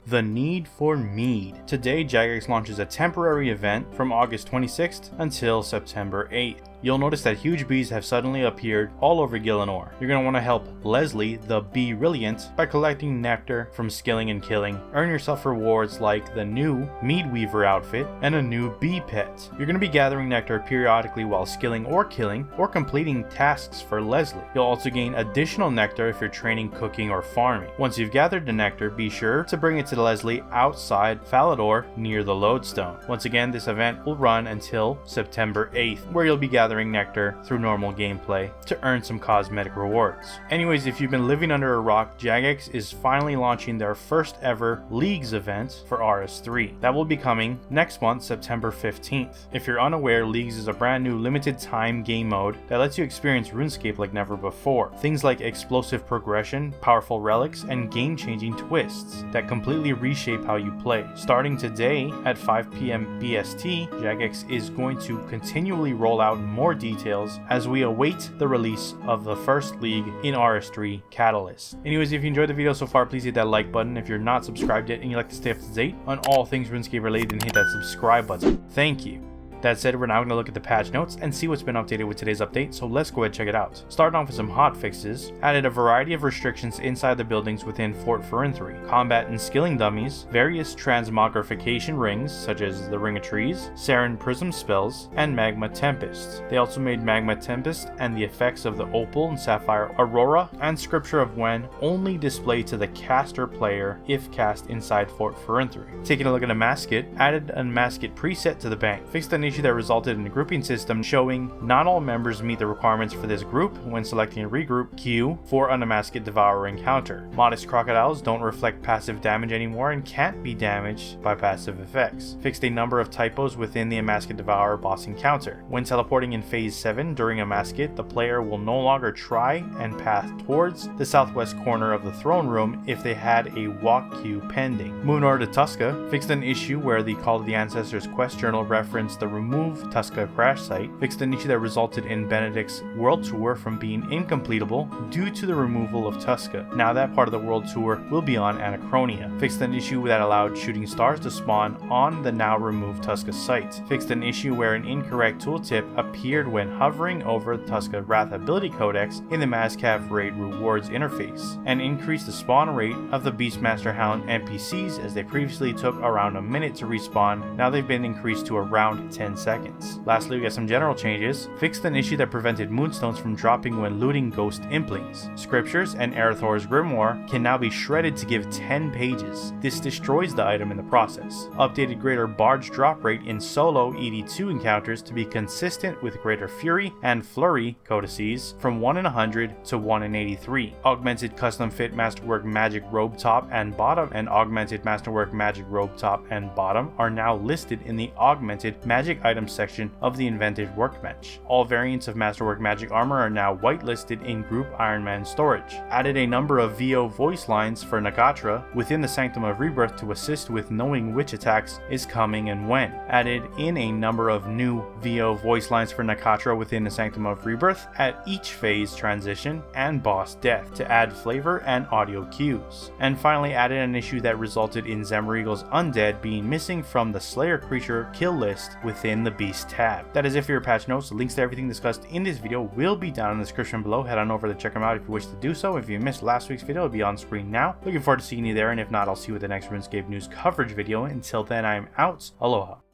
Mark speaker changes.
Speaker 1: The need for MEAD. Today, Jagex launches a temporary event from August 26th until September 8th. You'll notice that huge bees have suddenly appeared all over Gielinor. You're going to want to help Leslie, the Bee-rilliant, by collecting nectar from skilling and killing. Earn yourself rewards like the new Mead Weaver outfit and a new bee pet. You're going to be gathering nectar periodically while skilling or killing or completing tasks for Leslie. You'll also gain additional nectar if you're training, cooking, or farming. Once you've gathered the nectar, be sure to bring it to Leslie outside Falador near the lodestone. Once again, this event will run until September 8th, where you'll be gathering nectar through normal gameplay to earn some cosmetic rewards. Anyways, if you've been living under a rock, Jagex is finally launching their first ever Leagues event for RS3. That will be coming next month, September 15th. If you're unaware, Leagues is a brand new limited time game mode that lets you experience RuneScape like never before. Things like explosive progression, powerful relics, and game-changing twists that completely reshape how you play. Starting today at 5 PM BST, Jagex is going to continually roll out more details as we await the release of the first league in RS3 Catalyst. Anyways, if you enjoyed the video so far, please hit that like button. If you're not subscribed yet and you'd like to stay up to date on all things RuneScape related, then hit that subscribe button. Thank you. That said, we're now going to look at the patch notes and see what's been updated with today's update, so let's go ahead and check it out. Starting off with some hot fixes, added a variety of restrictions inside the buildings within Fort Ferentry, combat and skilling dummies, various transmogrification rings such as the Ring of Trees, Saren Prism spells, and Magma Tempest. They also made Magma Tempest and the effects of the Opal and Sapphire Aurora and Scripture of When only displayed to the caster player if cast inside Fort Ferentry. Taking a look at a Masket, added a Masket preset to the bank, fixed an issue that resulted in a grouping system showing not all members meet the requirements for this group when selecting a regroup queue for an Unmasked Devourer encounter. Modest Crocodiles don't reflect passive damage anymore and can't be damaged by passive effects. Fixed a number of typos within the Unmasked Devourer boss encounter. When teleporting in Phase 7 during a Masket, the player will no longer try and path towards the southwest corner of the throne room if they had a walk queue pending. Moving over to Tuska, fixed an issue where the Call of the Ancestors quest journal referenced the Remove Tuska crash site, fixed an issue that resulted in Benedict's world tour from being incompletable due to the removal of Tuska. Now that part of the world tour will be on Anachronia. Fixed an issue that allowed shooting stars to spawn on the now removed Tuska site. Fixed an issue where an incorrect tooltip appeared when hovering over the Tuska Wrath ability codex in the Mazcav raid rewards interface, and increased the spawn rate of the Beastmaster Hound NPCs as they previously took around a minute to respawn. Now they've been increased to around 10 seconds. Lastly, we got some general changes. Fixed an issue that prevented moonstones from dropping when looting ghost implings. Scriptures and Arathor's Grimoire can now be shredded to give 10 pages. This destroys the item in the process. Updated greater barge drop rate in solo ED2 encounters to be consistent with greater fury and flurry codices from 1 in 100 to 1 in 83. Augmented custom fit masterwork magic robe top and bottom and augmented masterwork magic robe top and bottom are now listed in the augmented magic items section of the invented workbench. All variants of Masterwork magic armor are now whitelisted in group Iron Man storage. Added a number of VO voice lines for Nagatra within the Sanctum of Rebirth to assist with knowing which attacks is coming and when. Added in a number of new VO voice lines for Nakatra within the Sanctum of Rebirth at each phase transition and boss death to add flavor and audio cues. And finally added an issue that resulted in Zemregal's Undead being missing from the Slayer creature kill list within the Beast tab. That is it for your patch notes. The links to everything discussed in this video will be down in the description below. Head on over to check them out if you wish to do so. If you missed last week's video, it'll be on screen now. Looking forward to seeing you there, and if not, I'll see you with the next RuneScape news coverage video. Until then, I am out. Aloha.